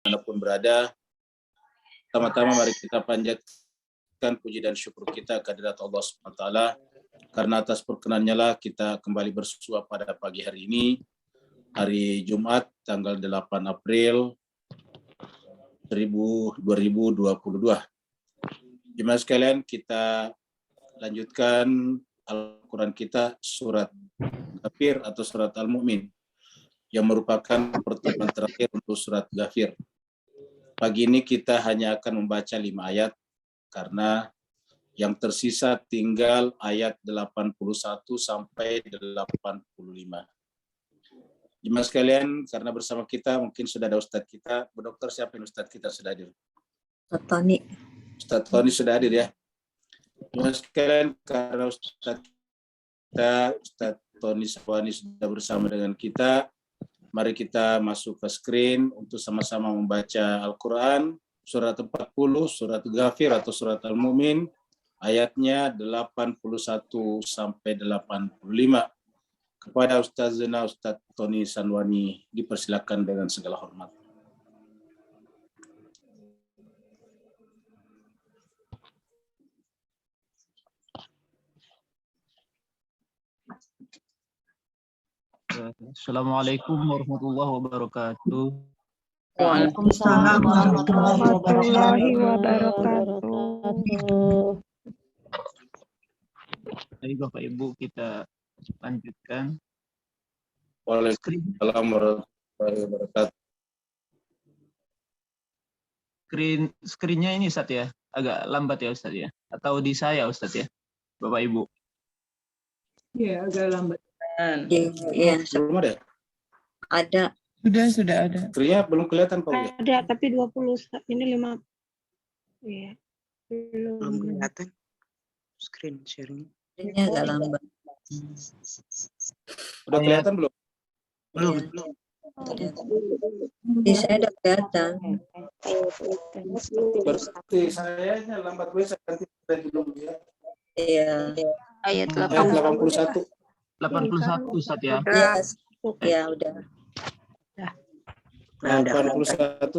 dimanapun berada. Pertama-tama mari kita panjatkan puji dan syukur kita kehadirat Allah SWT, karena atas perkenannya lah kita kembali bersua pada pagi hari ini, hari Jumat tanggal 8 April 2022. Jemaah sekalian, kita lanjutkan Al-Quran kita surat Ghafir atau surat Al-Mu'min, yang merupakan pertemuan terakhir untuk surat Ghafir. Pagi ini kita hanya akan membaca 5 ayat, karena yang tersisa tinggal ayat 81 sampai 85. Jemaah sekalian, karena bersama kita mungkin sudah ada Ustadz kita. Bu Dokter, siapa yang Ustadz kita sudah hadir? Ustadz Tony. Ustadz Tony sudah hadir ya. Jemaah sekalian, karena Ustadz Tony Sawani sudah bersama dengan kita, mari kita masuk ke screen untuk sama-sama membaca Al-Quran, surat 40, surat Ghafir atau surat Al-Mu'min, ayatnya 81 sampai 85. Kepada Ustazina Ustadz Tony Sanwani, dipersilakan dengan segala hormat. Assalamualaikum warahmatullahi wabarakatuh. Waalaikumsalam warahmatullahi wabarakatuh. Baik Bapak Ibu, kita lanjutkan. Waalaikumsalam warahmatullahi wabarakatuh. Screen-nya ini Ustadz ya, agak lambat ya Ustadz ya, atau di saya Ustadz ya, Bapak Ibu? Iya, agak lambat. Iya, Belum ada? ada. Sudah ada. Screen-nya belum kelihatan Pak. Ada, tapi 20, ini 5. Iya. Belum kelihatan screen sharing. Ini agak lambat. Udah kelihatan belum? Belum. Di saya udah kelihatan. Berarti saya lambat gue ganti belum ya. Iya. Ayat 81. 81 Ustadz ya. Ya udah. 81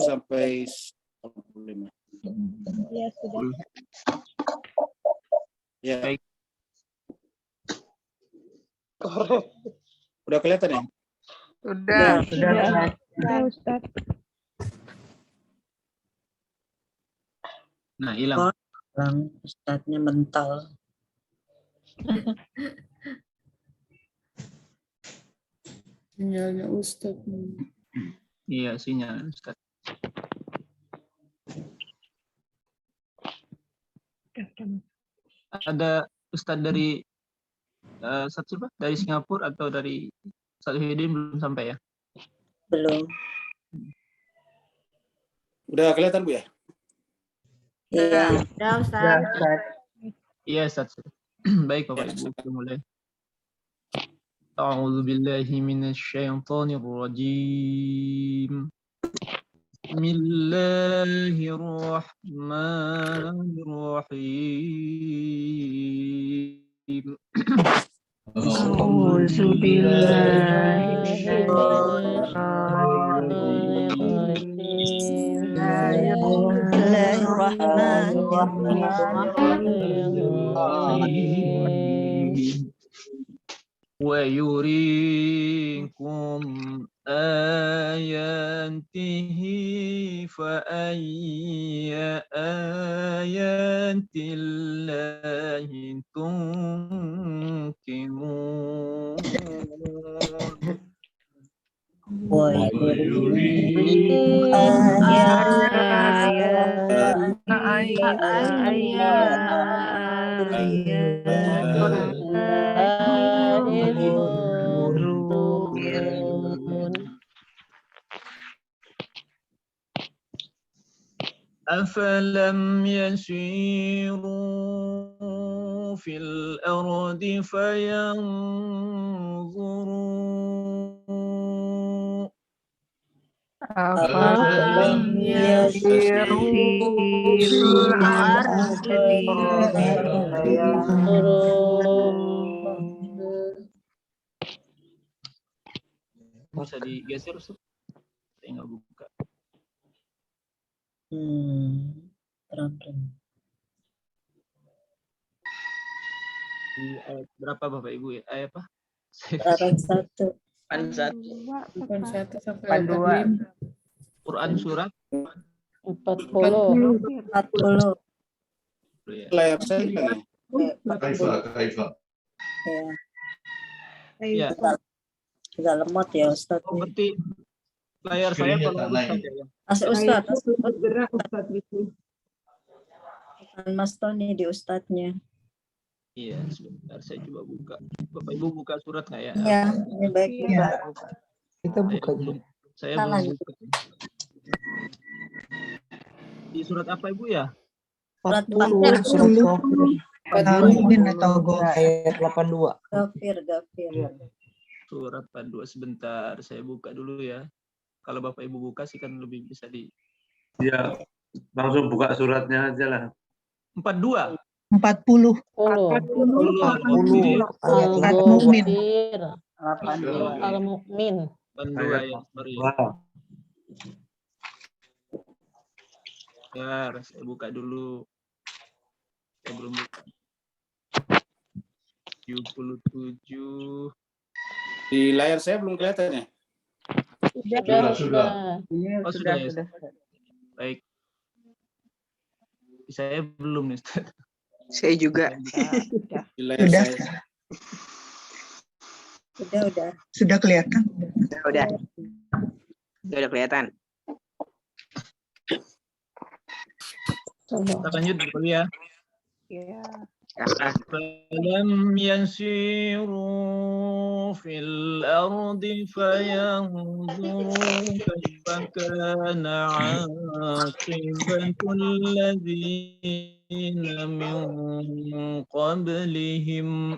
sampai 85. Ya, sudah. Ya. Baik. Udah kelihatan ya? Sudah. Ustaz. Nah, hilang. Bang Ustadznya mental. Sinyalnya Ustaz. Iya, sinyal Ustadz. Ada Ustadz dari dari Singapura atau dari Ustadz Hidin belum sampai ya? Belum. Udah kelihatan Bu ya? Iya. Udah, Ustaz. Iya Ustadz. Baik Bapak Ibu, kita mulai. A'udzu billahi minasyaitonir rajim. Bismillahirrahmanirrahim. A'udzu billahi Wa yuriikum ayatihi fa ayya ayatillahi tunkirun. Wa أفلم يسيروا في الأرض فينظروا أفلم يسيروا في الأرض Bisa digeser, Ustaz? Saya nggak buka. Terang. Di ayat berapa Bapak Ibu ya? Ayat apa? Ayat 1. Bukan 1 sampai Pan-2. Quran surat 40. 40. ya. Layar saya kan ya? 40. Ya, Ya, agak lemot ya Ustadz. oh, berarti layar saya kalau Ustaz ya. Mas Ustadz, Bergerak Ustaz itu. bukan Mas Tony di Ustadznya. Iya, sebentar saya coba buka. Bapak Ibu buka surat nggak ya? Iya, ini baik Iya. buka. Kita Saya Salah. belum buka. Di surat apa Ibu ya? Surat 40. Al-Mu'min atau ayat 82. Gafir. Surat 42 sebentar, saya buka dulu ya. Kalau Bapak Ibu buka sih kan lebih bisa di Ya, langsung buka suratnya aja lah. 42. 40. 40. Ayat Al-Mu'min. Al-Mu'min. 42 ya, sorry. Wah, Ya, saya buka dulu. Saya belum buka. 77. Di layar saya belum kelihatan ya? sudah. Oh, sudah ya. Baik. Saya belum nih, Ustaz. Saya juga. Di layar Sudah. saya. Udah. Sudah kelihatan. Udah kelihatan. Kita lanjut dulu ya. فلم يسيروا في الأرض فينظروا كيف كان عاقبة الذين من قبلهم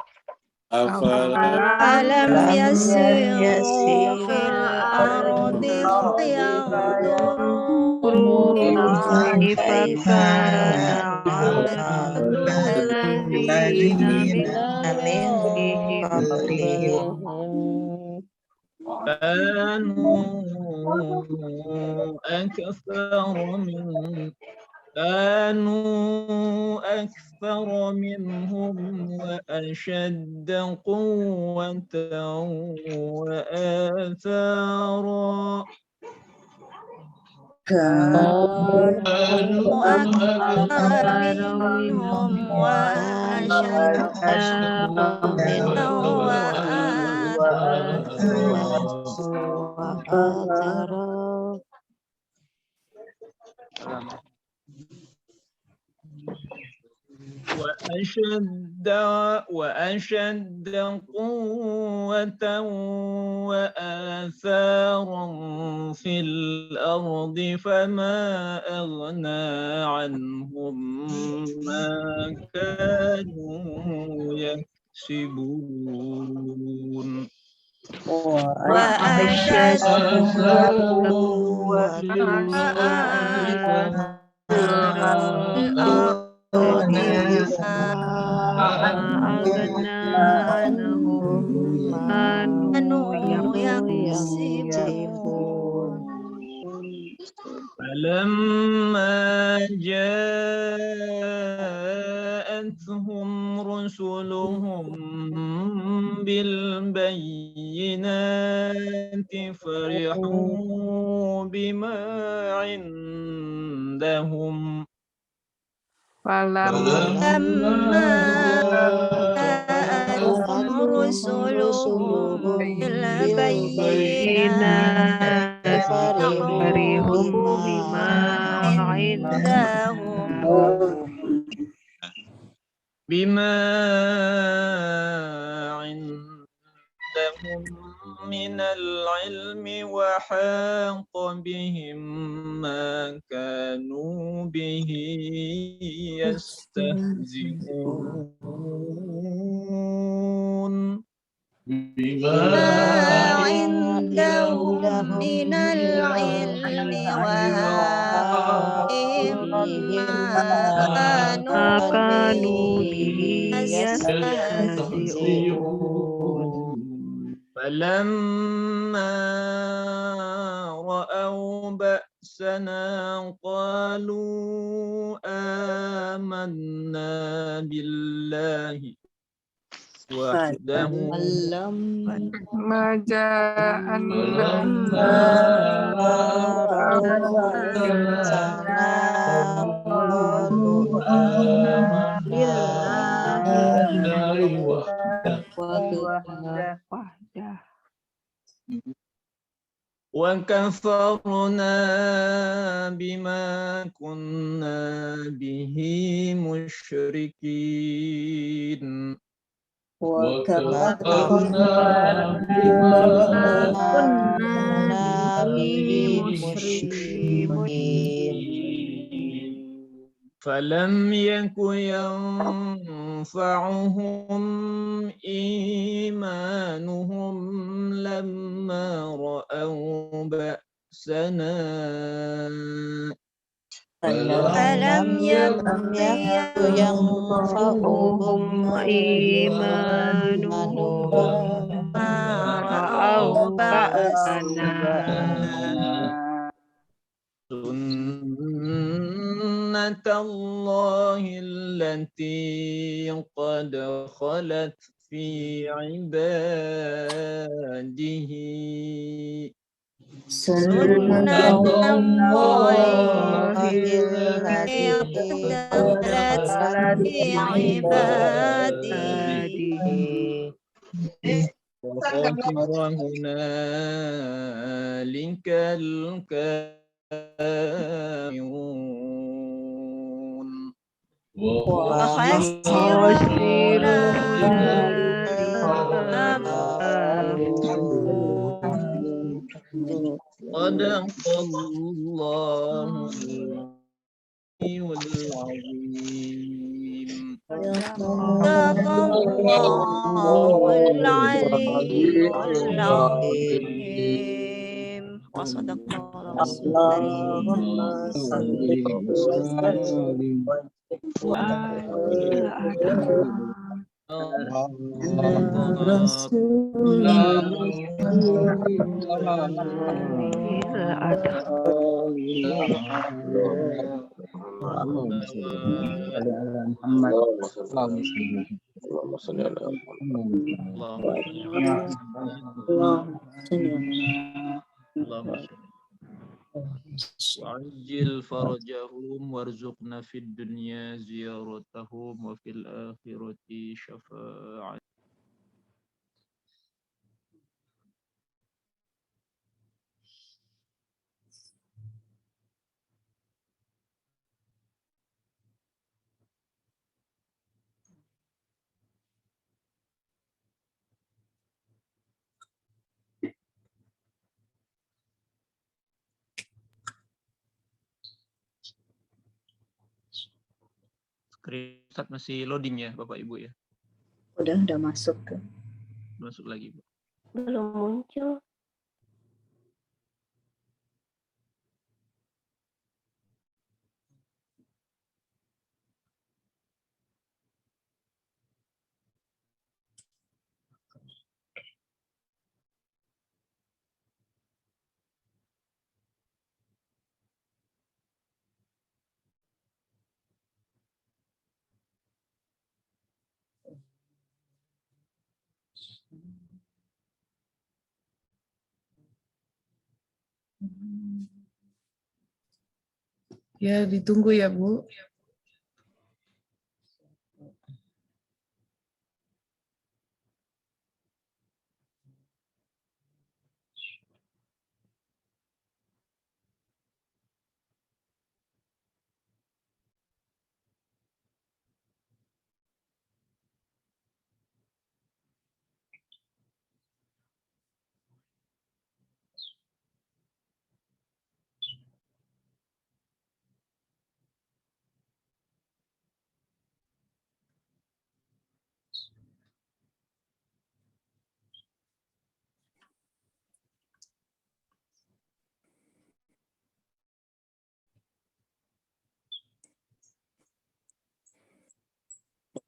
Alam yasiru fil ardi fayanzuru kaifa كانوا أكثر منهم وأشد قوة وآثارا وأشد قوة وآثارا في الأرض فما أغنى عنهم ما كانوا يكسبون وأشد فلما جاءتهم رسلهم بالبينات فرحوا بما عندهم Falamma ja'atuhum rusuluhum bil bayyinati farihum bima بما عندهم من العلم وحاق بهم ما كانوا به يستهزئون بما عندهم من العلم وحاق بهم ما كانوا به يستهزئون فلما رأوا بأسنا بأسنا قالوا آمنا بالله وحده ما جاءنا وكفرنا بما كنا به مشركين وكفرنا بما كنا به مشركين فلم يك ينفعهم إيمانهم لما رأوا بأسنا فلم يكن ينفعهم إيمانهم ما رأوا بأسنا سنة الله التي قد خلت في عباده سنة الله التي خلت في عباده وخسر هنالك الكافرون وخسر صدق الله العظيم صدق الله العلي العظيم وصدق رسول اللهم صل وسلم رسول وعجل فرجهم وارزقنا في الدنيا زيارتهم وفي الآخرة شفاعة. Screenshot masih loading ya Bapak Ibu ya? Udah masuk ke. Masuk lagi Bu. Belum muncul. Ya, ditunggu ya, Bu.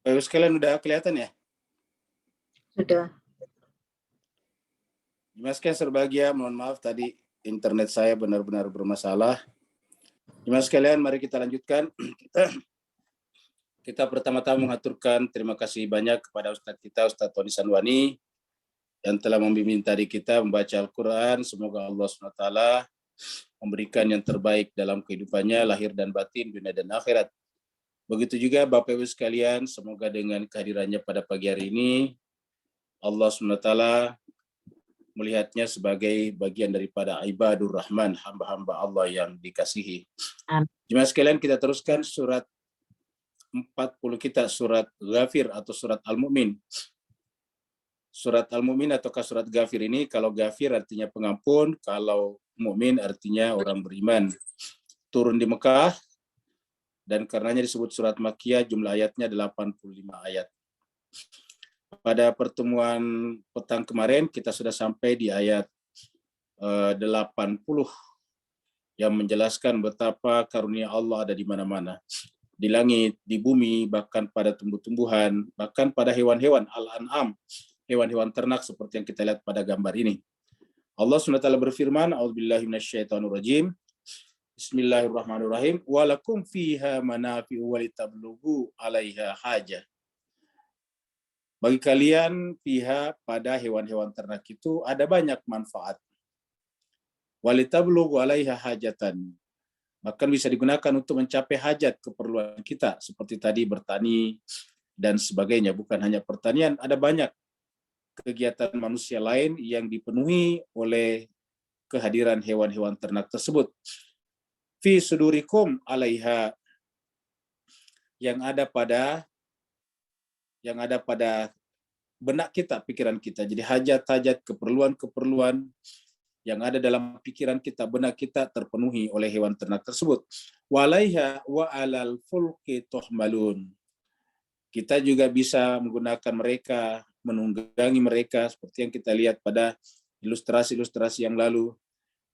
Bapak Ibu sekalian udah kelihatan ya? Sudah. Mas sekalian berbahagia, mohon maaf tadi internet saya benar-benar bermasalah. Jemaah sekalian, mari kita lanjutkan. Kita pertama-tama mengaturkan terima kasih banyak kepada Ustadz kita, Ustadz Tony Sanwani, yang telah membimbing tadi kita membaca Al-Quran. Semoga Allah SWT memberikan yang terbaik dalam kehidupannya, lahir dan batin, dunia dan akhirat. Begitu juga Bapak Ibu sekalian, semoga dengan kehadirannya pada pagi hari ini, Allah SWT melihatnya sebagai bagian daripada ibadur rahman, hamba-hamba Allah yang dikasihi. Jemaah sekalian, kita teruskan surat 40 kita, surat Ghafir atau surat Al-Mu'min. Surat Al-Mu'min ataukah surat Ghafir ini, kalau Ghafir artinya pengampun, kalau Mu'min artinya orang beriman. Turun di Mekah, dan karenanya disebut surat Makkiyah, jumlah ayatnya 85 ayat. Pada pertemuan petang kemarin, kita sudah sampai di ayat 80, yang menjelaskan betapa karunia Allah ada di mana-mana. Di langit, di bumi, bahkan pada tumbuh-tumbuhan, bahkan pada hewan-hewan, al-an'am, hewan-hewan ternak seperti yang kita lihat pada gambar ini. Allah SWT berfirman, A'udzubillahi minasyaitonirrajim. Bismillahirrahmanirrahim. Walakum fiha manafi'u walitablugu 'alaiha hajah. Bagi kalian fiha, pada hewan-hewan ternak itu ada banyak manfaat. Walitablugu 'alaiha hajatan. Bahkan bisa digunakan untuk mencapai hajat keperluan kita, seperti tadi bertani dan sebagainya. Bukan hanya pertanian, ada banyak kegiatan manusia lain yang dipenuhi oleh kehadiran hewan-hewan ternak tersebut. Fi sudurikum 'alaiha, yang ada pada benak kita, pikiran kita. Jadi hajat-hajat, keperluan-keperluan yang ada dalam pikiran kita, benak kita terpenuhi oleh hewan ternak tersebut. Walaiha wa alal fulki tuhmalun. Kita juga bisa menggunakan mereka, menunggangi mereka, seperti yang kita lihat pada ilustrasi-ilustrasi yang lalu.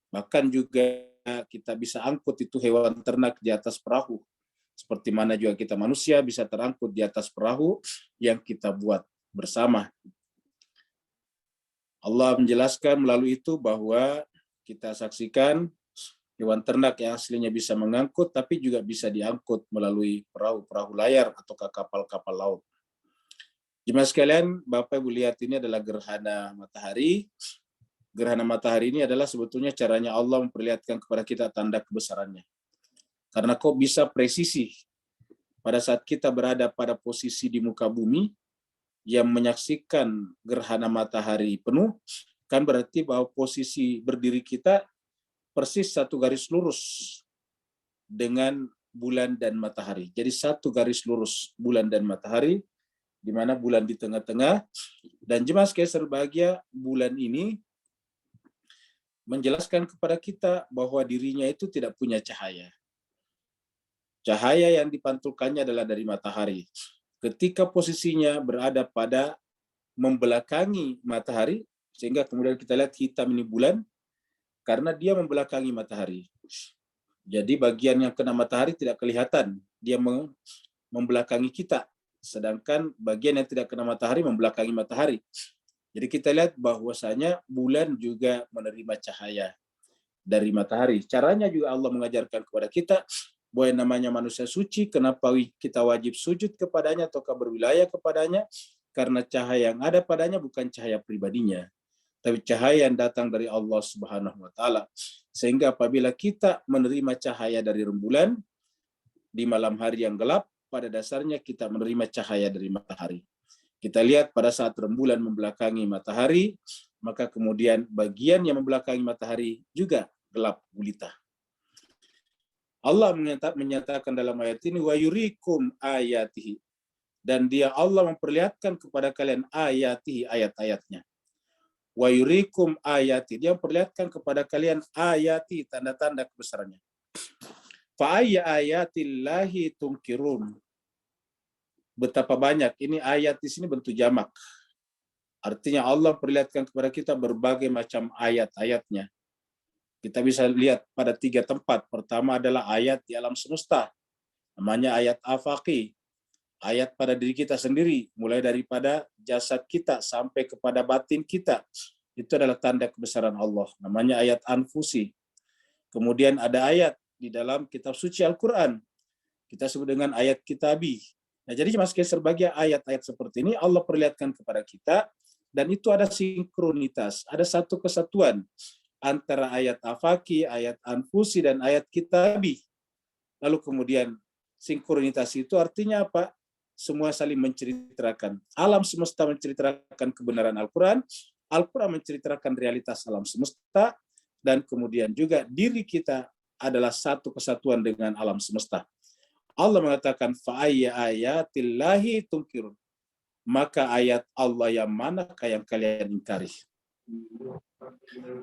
Bahkan juga kita bisa angkut itu hewan ternak di atas perahu. Seperti mana juga kita manusia bisa terangkut di atas perahu yang kita buat bersama. Allah menjelaskan melalui itu bahwa kita saksikan hewan ternak yang aslinya bisa mengangkut, tapi juga bisa diangkut melalui perahu-perahu layar atau kapal-kapal laut. Jemaah sekalian, Bapak Ibu lihat ini adalah gerhana matahari. Gerhana matahari ini adalah sebetulnya caranya Allah memperlihatkan kepada kita tanda kebesarannya. Karena kok bisa presisi pada saat kita berada pada posisi di muka bumi, yang menyaksikan gerhana matahari penuh, kan berarti bahwa posisi berdiri kita persis satu garis lurus dengan bulan dan matahari. Jadi satu garis lurus bulan dan matahari, di mana bulan di tengah-tengah. Dan jemaah sekalian berbahagia, bulan ini menjelaskan kepada kita bahwa dirinya itu tidak punya cahaya. Cahaya yang dipantulkannya adalah dari matahari. Ketika posisinya berada pada membelakangi matahari, sehingga kemudian kita lihat hitam ini bulan, karena dia membelakangi matahari. Jadi bagian yang kena matahari tidak kelihatan, dia membelakangi kita. Sedangkan bagian yang tidak kena matahari membelakangi matahari. Jadi kita lihat bahwasanya bulan juga menerima cahaya dari matahari. Caranya juga Allah mengajarkan kepada kita, bahwa yang namanya manusia suci, kenapa kita wajib sujud kepadanya atau berwilayah kepadanya? Karena cahaya yang ada padanya bukan cahaya pribadinya, tapi cahaya yang datang dari Allah Subhanahu wa Ta'ala. Sehingga apabila kita menerima cahaya dari rembulan di malam hari yang gelap, pada dasarnya kita menerima cahaya dari matahari. Kita lihat pada saat rembulan membelakangi matahari, maka kemudian bagian yang membelakangi matahari juga gelap gulita. Allah menyatakan dalam ayat ini, wa yurikum ayatihi, dan dia Allah memperlihatkan kepada kalian ayatihi, ayat-ayatnya. Wa yurikum ayati, dia memperlihatkan kepada kalian ayati, tanda-tanda kebesarannya. Fa ayya ayatillahi tunkirun. Betapa banyak, ini ayat di sini bentuk jamak. Artinya Allah perlihatkan kepada kita berbagai macam ayat-ayatnya. Kita bisa lihat pada 3 tempat. Pertama adalah ayat di alam semesta, namanya ayat afaqi. Ayat pada diri kita sendiri, mulai daripada jasad kita sampai kepada batin kita. Itu adalah tanda kebesaran Allah, namanya ayat anfusi. Kemudian ada ayat di dalam kitab suci Al-Quran. Kita sebut dengan ayat kitabi. Nah, jadi Mas Keser, bagi ayat-ayat seperti ini Allah perlihatkan kepada kita, dan itu ada sinkronitas, ada satu kesatuan antara ayat afaki, ayat anfusi, dan ayat kitabi. Lalu kemudian sinkronitas itu artinya apa? Semua saling menceritakan. Alam semesta menceritakan kebenaran Al-Quran, Al-Quran menceritakan realitas alam semesta, dan kemudian juga diri kita adalah satu kesatuan dengan alam semesta. Allah mengatakan fa'ayya ayatillahi tunkirun. Maka ayat Allah yang manakah yang kalian ingkari?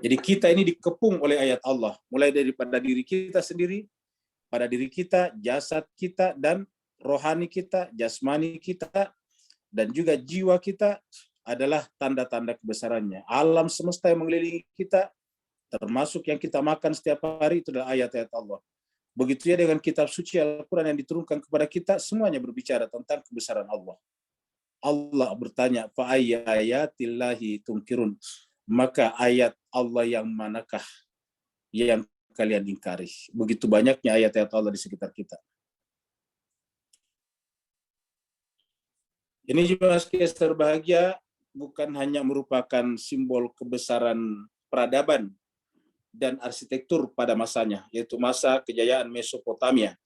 Jadi kita ini dikepung oleh ayat Allah, mulai daripada diri kita sendiri, pada diri kita, jasad kita, dan rohani kita, jasmani kita, dan juga jiwa kita adalah tanda-tanda kebesarannya. Alam semesta yang mengelilingi kita, termasuk yang kita makan setiap hari, itu adalah ayat-ayat Allah. Begitu ya dengan kitab suci Al-Quran yang diturunkan kepada kita, semuanya berbicara tentang kebesaran Allah. Allah bertanya, fa'ayya ayatillahi tunkirun. Maka ayat Allah yang manakah yang kalian ingkari? Begitu banyaknya ayat-ayat Allah di sekitar kita. Ini juga terbahagia bukan hanya merupakan simbol kebesaran peradaban dan arsitektur pada masanya, yaitu masa kejayaan Mesopotamia.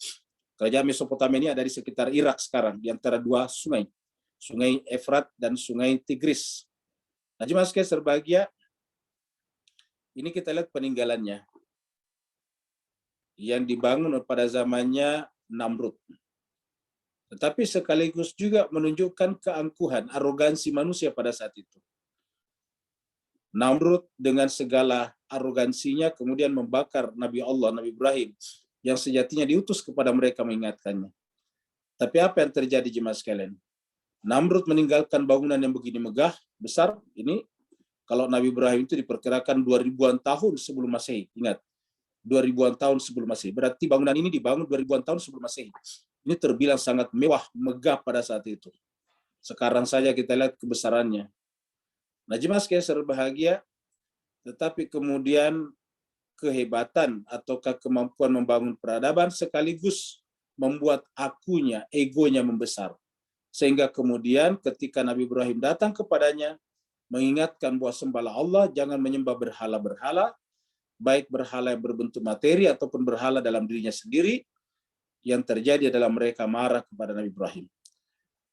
Kerajaan Mesopotamia ini ada di sekitar Irak sekarang, di antara dua sungai, Sungai Efrat dan Sungai Tigris. Nah, jemaah sekalian berbahagia, ini kita lihat peninggalannya yang dibangun pada zamannya Namrud. Tetapi sekaligus juga menunjukkan keangkuhan, arogansi manusia pada saat itu. Namrud dengan segala arogansinya kemudian membakar Nabi Allah, Nabi Ibrahim, yang sejatinya diutus kepada mereka mengingatkannya. Tapi apa yang terjadi jemaah sekalian? Namrud meninggalkan bangunan yang begini megah, besar. Ini kalau Nabi Ibrahim itu diperkirakan 2000-an tahun sebelum Masehi. Ingat, 2000-an tahun sebelum Masehi. Berarti bangunan ini dibangun 2000-an tahun sebelum Masehi. Ini terbilang sangat mewah, megah pada saat itu. Sekarang saja kita lihat kebesarannya. Nah, jemaah sekalian berbahagia, tetapi kemudian kehebatan ataukah kemampuan membangun peradaban sekaligus membuat akunya, egonya membesar. Sehingga kemudian ketika Nabi Ibrahim datang kepadanya, mengingatkan bahwa sembahlah Allah, jangan menyembah berhala-berhala, baik berhala yang berbentuk materi ataupun berhala dalam dirinya sendiri. Yang terjadi adalah mereka marah kepada Nabi Ibrahim.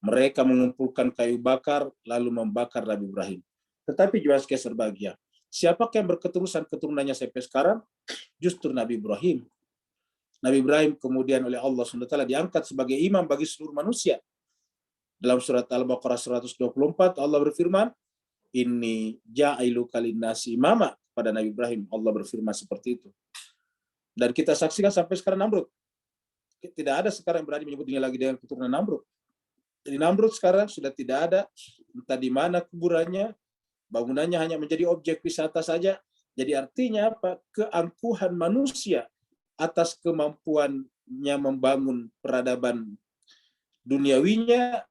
Mereka mengumpulkan kayu bakar, lalu membakar Nabi Ibrahim. Tetapi juga sekalian berbahagia, siapakah yang berketurunan-keturunannya sampai sekarang? Justru Nabi Ibrahim. Nabi Ibrahim kemudian oleh Allah SWT diangkat sebagai imam bagi seluruh manusia. Dalam surat Al-Baqarah 124, Allah berfirman, Inni ja'iluka linnasi imama. Pada Nabi Ibrahim, Allah berfirman seperti itu. Dan kita saksikan sampai sekarang Namrud. Tidak ada sekarang yang berani menyebut dirinya lagi dengan keturunan Namrud. Jadi Namrud sekarang sudah tidak ada, entah di mana kuburannya, bangunannya hanya menjadi objek wisata saja. Jadi artinya apa? Keangkuhan manusia atas kemampuannya membangun peradaban duniawinya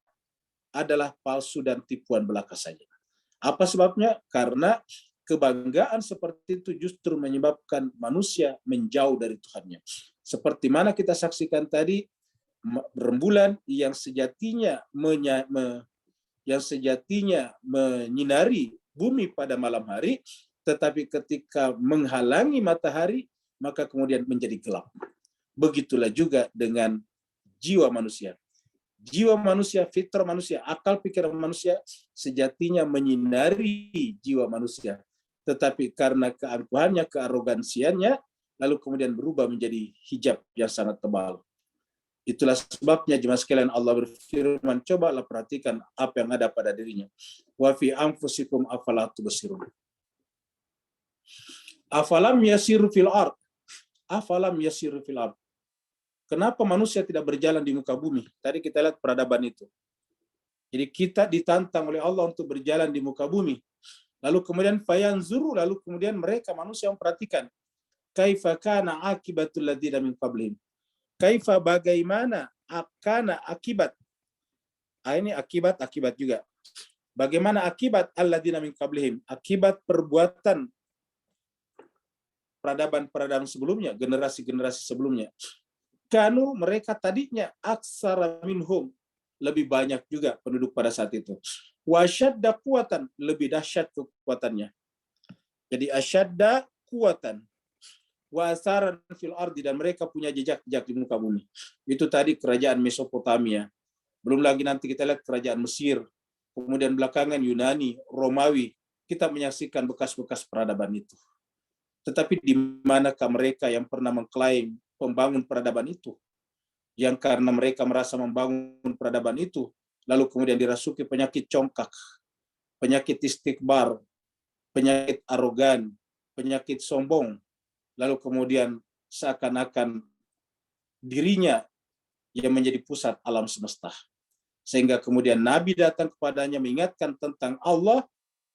adalah palsu dan tipuan belaka saja. Apa sebabnya? Karena kebanggaan seperti itu justru menyebabkan manusia menjauh dari Tuhannya. Seperti mana kita saksikan tadi, rembulan yang sejatinya menyinari bumi pada malam hari, tetapi ketika menghalangi matahari, maka kemudian menjadi gelap. Begitulah juga dengan jiwa manusia. Jiwa manusia, fitrah manusia, akal pikiran manusia sejatinya menyinari jiwa manusia. Tetapi karena keangkuhannya, kearogansiannya, lalu kemudian berubah menjadi hijab yang sangat tebal. Itulah sebabnya jemaah sekalian Allah berfirman, cobalah perhatikan apa yang ada pada dirinya. Wa fi anfusikum afala tubsirun. Afalam yasiru fil ard. Afalam yasiru fil ard. Kenapa manusia tidak berjalan di muka bumi? Tadi kita lihat peradaban itu. Jadi kita ditantang oleh Allah untuk berjalan di muka bumi. Lalu kemudian fayanzuru, lalu kemudian mereka manusia memperhatikan kaifa kana akibatul ladzina min qablihim. Kaifa bagaimana akana akibat. Ini akibat juga. Bagaimana akibat alladzina min qablihim? Akibat perbuatan peradaban sebelumnya, generasi-generasi sebelumnya. Kanu mereka tadinya aksara minhum, lebih banyak juga penduduk pada saat itu. Wasyadda kuatan, lebih dahsyat kekuatannya. Jadi asyadda kuatan. Wasaran fil ardi, dan mereka punya jejak-jejak di muka bumi. Itu tadi kerajaan Mesopotamia. Belum lagi nanti kita lihat kerajaan Mesir, kemudian belakangan Yunani, Romawi. Kita menyaksikan bekas-bekas peradaban itu. Tetapi di manakah mereka yang pernah mengklaim pembangun peradaban itu? Yang karena mereka merasa membangun peradaban itu, lalu kemudian dirasuki penyakit congkak, penyakit istikbar, penyakit arogan, penyakit sombong, lalu kemudian seakan-akan dirinya yang menjadi pusat alam semesta. Sehingga kemudian Nabi datang kepadanya mengingatkan tentang Allah,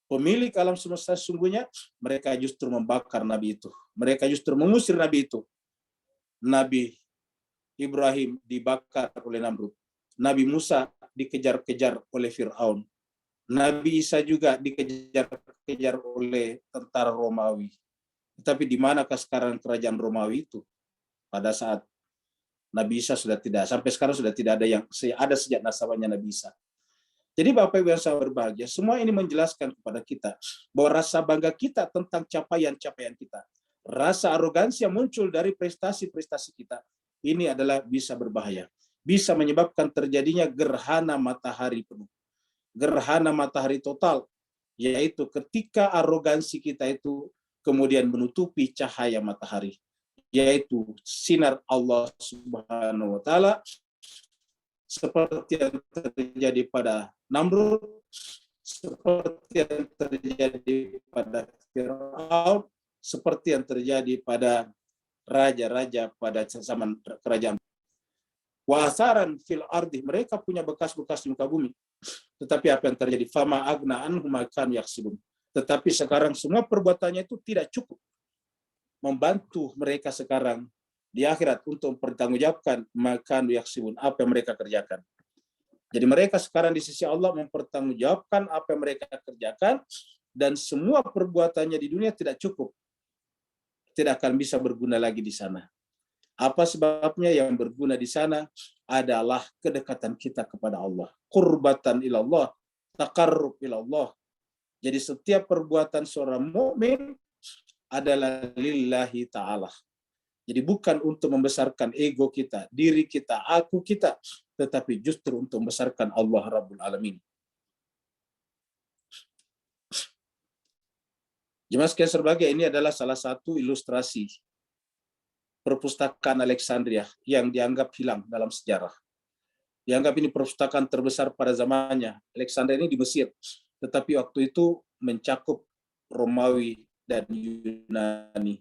pemilik alam semesta sesungguhnya, mereka justru membakar Nabi itu. Mereka justru mengusir Nabi itu. Nabi Ibrahim dibakar oleh Namrud. Nabi Musa dikejar-kejar oleh Fir'aun. Nabi Isa juga dikejar-kejar oleh tentara Romawi. Tetapi di manakah sekarang kerajaan Romawi itu? Pada saat Nabi Isa sudah tidak, sampai sekarang sudah tidak ada yang ada sejak nasabahnya Nabi Isa. Jadi Bapak Ibu yang saya berbahagia, semua ini menjelaskan kepada kita bahwa rasa bangga kita tentang capaian-capaian kita, rasa arogansi yang muncul dari prestasi-prestasi kita, ini adalah bisa berbahaya. Bisa menyebabkan terjadinya gerhana matahari penuh. Gerhana matahari total, yaitu ketika arogansi kita itu kemudian menutupi cahaya matahari, yaitu sinar Allah Subhanahu wa Ta'ala, seperti yang terjadi pada Namrud, seperti yang terjadi pada Fir'aun, seperti yang terjadi pada raja-raja pada zaman kerajaan. Wasaran fil ardi, mereka punya bekas-bekas di muka bumi. Tetapi apa yang terjadi? Fama agna anhum ma kanu yaksibun. Tetapi sekarang semua perbuatannya itu tidak cukup membantu mereka sekarang di akhirat untuk mempertanggungjawabkan makan yaksibun, apa yang mereka kerjakan. Jadi mereka sekarang di sisi Allah mempertanggungjawabkan apa yang mereka kerjakan, dan semua perbuatannya di dunia tidak cukup, tidak akan bisa berguna lagi di sana. Apa sebabnya? Yang berguna di sana adalah kedekatan kita kepada Allah, qurbatan ilallah, taqarrub ilallah. Jadi setiap perbuatan seorang mukmin adalah lillahi ta'ala. Jadi bukan untuk membesarkan ego kita, diri kita, aku kita, tetapi justru untuk membesarkan Allah Rabbul Alamin. Jemaah sekalian berbahagia, ini adalah salah satu ilustrasi perpustakaan Alexandria yang dianggap hilang dalam sejarah. Dianggap ini perpustakaan terbesar pada zamannya. Alexandria ini di Mesir, tetapi waktu itu mencakup Romawi dan Yunani.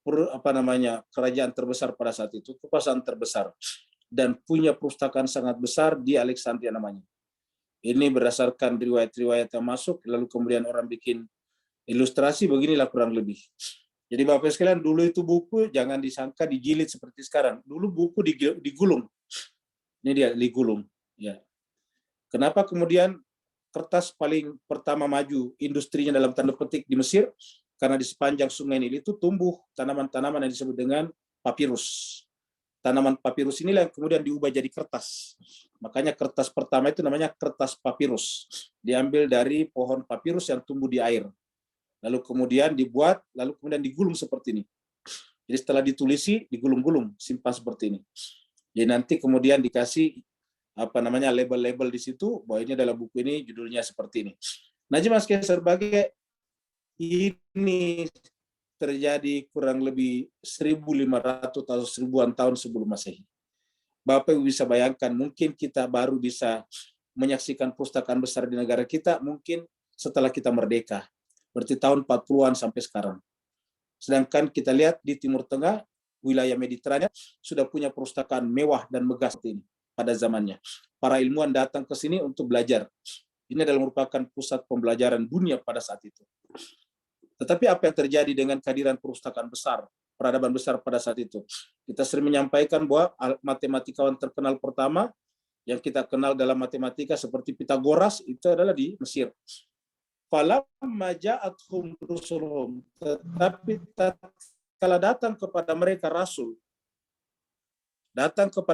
Kerajaan terbesar pada saat itu, kekuasaan terbesar, dan punya perpustakaan sangat besar di Alexandria namanya. Ini berdasarkan riwayat-riwayat yang masuk, lalu kemudian orang bikin ilustrasi, beginilah kurang lebih. Jadi Bapak sekalian, dulu itu buku jangan disangka dijilid seperti sekarang. Dulu buku digulung. Ini dia digulung. Ya. Kenapa kemudian kertas paling pertama maju industrinya dalam tanda petik di Mesir? Karena di sepanjang sungai Nil itu tumbuh tanaman-tanaman yang disebut dengan papirus. Tanaman papirus inilah yang kemudian diubah jadi kertas. Makanya kertas pertama itu namanya kertas papirus. Diambil dari pohon papirus yang tumbuh di air. Lalu kemudian dibuat, lalu kemudian digulung seperti ini. Jadi setelah ditulisi, digulung-gulung, simpan seperti ini. Jadi nanti kemudian dikasih label-label di situ, bahwa ini adalah buku ini, judulnya seperti ini. Nah, Jemaah sekalian sebagai ini terjadi kurang lebih 1.500 atau 1000-an tahun sebelum Masehi. Bapak Ibu bisa bayangkan, mungkin kita baru bisa menyaksikan perpustakaan besar di negara kita mungkin setelah kita merdeka. Berarti tahun 40-an sampai sekarang. Sedangkan kita lihat di Timur Tengah, wilayah Mediterania sudah punya perpustakaan mewah dan megah seperti ini pada zamannya. Para ilmuwan datang ke sini untuk belajar. Ini adalah merupakan pusat pembelajaran dunia pada saat itu. Tetapi apa yang terjadi dengan kehadiran perpustakaan besar, peradaban besar pada saat itu? Kita sering menyampaikan bahwa matematikawan terkenal pertama yang kita kenal dalam matematika seperti Pitagoras itu adalah di Mesir. Falamma ja'athum rusuluhum, tetapi tatkala datang kepada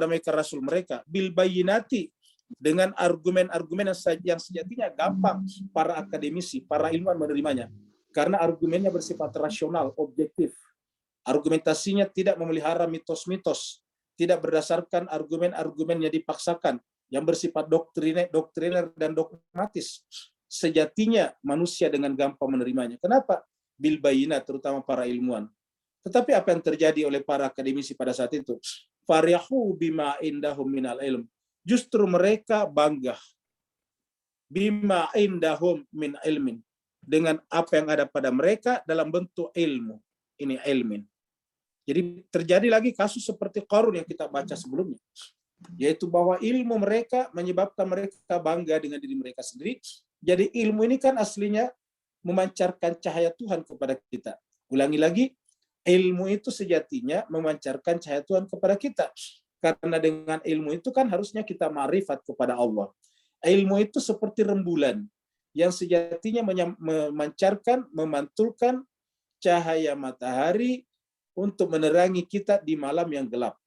mereka rasul mereka bil bayyinati, dengan argumen-argumen yang sejatinya gampang para akademisi, para ilmuwan menerimanya, karena argumennya bersifat rasional, objektif. Argumentasinya tidak memelihara mitos-mitos, tidak berdasarkan argumen-argumen yang dipaksakan, yang bersifat doktriner dan dogmatis. Sejatinya manusia dengan gampang menerimanya. Kenapa? Bil bayyinat, terutama para ilmuwan. Tetapi apa yang terjadi oleh para akademisi pada saat itu? Farihu bima indahum minal ilm. Justru mereka bangga bima indahum min ilmin, dengan apa yang ada pada mereka dalam bentuk ilmu. Ini ilmin. Jadi terjadi lagi kasus seperti Qarun yang kita baca sebelumnya, yaitu bahwa ilmu mereka menyebabkan mereka bangga dengan diri mereka sendiri. Jadi ilmu ini kan aslinya memancarkan cahaya Tuhan kepada kita. Ulangi lagi, ilmu itu sejatinya memancarkan cahaya Tuhan kepada kita. Karena dengan ilmu itu kan harusnya kita ma'rifat kepada Allah. Ilmu itu seperti rembulan yang sejatinya memancarkan, memantulkan cahaya matahari untuk menerangi kita di malam yang gelap.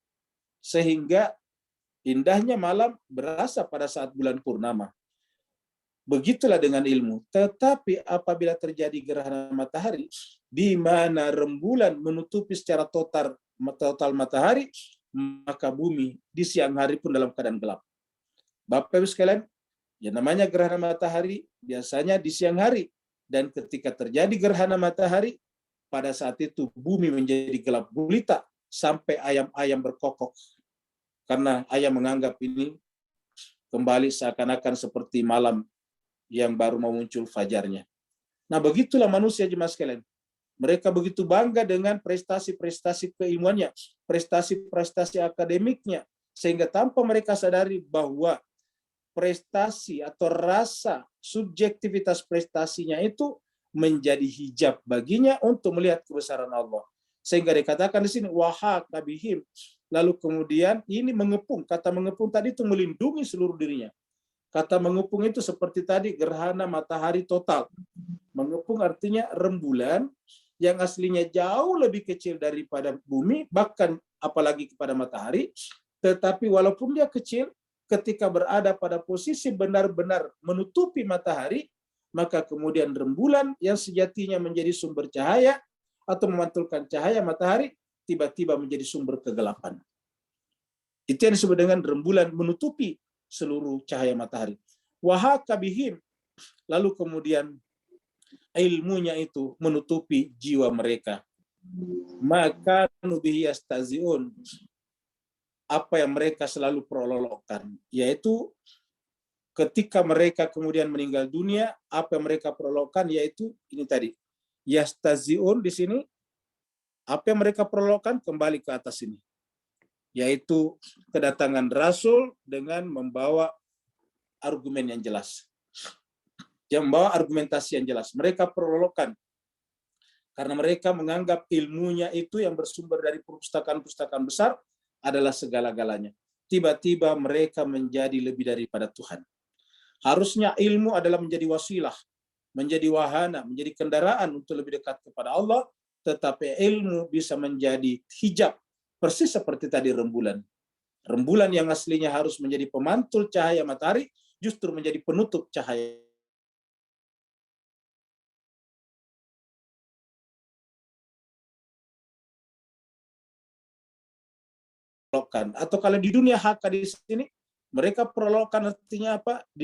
Sehingga indahnya malam berasa pada saat bulan purnama. Begitulah dengan ilmu. Tetapi apabila terjadi gerhana matahari, di mana rembulan menutupi secara total matahari, maka bumi di siang hari pun dalam keadaan gelap. Bapak Ibu sekalian, yang namanya gerhana matahari biasanya di siang hari. Dan ketika terjadi gerhana matahari, pada saat itu bumi menjadi gelap gulita sampai ayam-ayam berkokok. Karena ayam menganggap ini kembali seakan-akan seperti malam yang baru mau muncul fajarnya. Nah, begitulah manusia jemaah sekalian. Mereka begitu bangga dengan prestasi-prestasi keilmuannya, prestasi-prestasi akademiknya, sehingga tanpa mereka sadari bahwa prestasi atau rasa subjektivitas prestasinya itu menjadi hijab baginya untuk melihat kebesaran Allah. Sehingga dikatakan di sini wahak nabihim. Lalu kemudian ini mengepung. Kata mengepung tadi itu melindungi seluruh dirinya. Kata mengepung itu seperti tadi gerhana matahari total. Mengepung artinya rembulan yang aslinya jauh lebih kecil daripada bumi, bahkan apalagi kepada matahari. Tetapi walaupun dia kecil, ketika berada pada posisi benar-benar menutupi matahari, maka kemudian rembulan yang sejatinya menjadi sumber cahaya atau memantulkan cahaya matahari, tiba-tiba menjadi sumber kegelapan. Itu yang disebut dengan rembulan menutupi seluruh cahaya matahari. Wahaka bihim, lalu kemudian ilmunya itu menutupi jiwa mereka. Maka nubihi yastaziun, apa yang mereka selalu perolok-olokkan, yaitu ketika mereka kemudian meninggal dunia, apa yang mereka perolokkan yaitu ini tadi. Yastaziun di sini, apa yang mereka perolokkan kembali ke atas ini. Yaitu kedatangan Rasul dengan membawa argumen yang jelas. Yang membawa argumentasi yang jelas. Mereka perolokkan. Karena mereka menganggap ilmunya itu yang bersumber dari perpustakaan-perpustakaan besar adalah segala-galanya. Tiba-tiba mereka menjadi lebih daripada Tuhan. Harusnya ilmu adalah menjadi wasilah, menjadi wahana, menjadi kendaraan untuk lebih dekat kepada Allah, tetapi ilmu bisa menjadi hijab, persis seperti tadi rembulan. Rembulan yang aslinya harus menjadi pemantul cahaya matahari, justru menjadi penutup cahaya. Atau kalau di dunia haka di sini, mereka perolokkan artinya apa?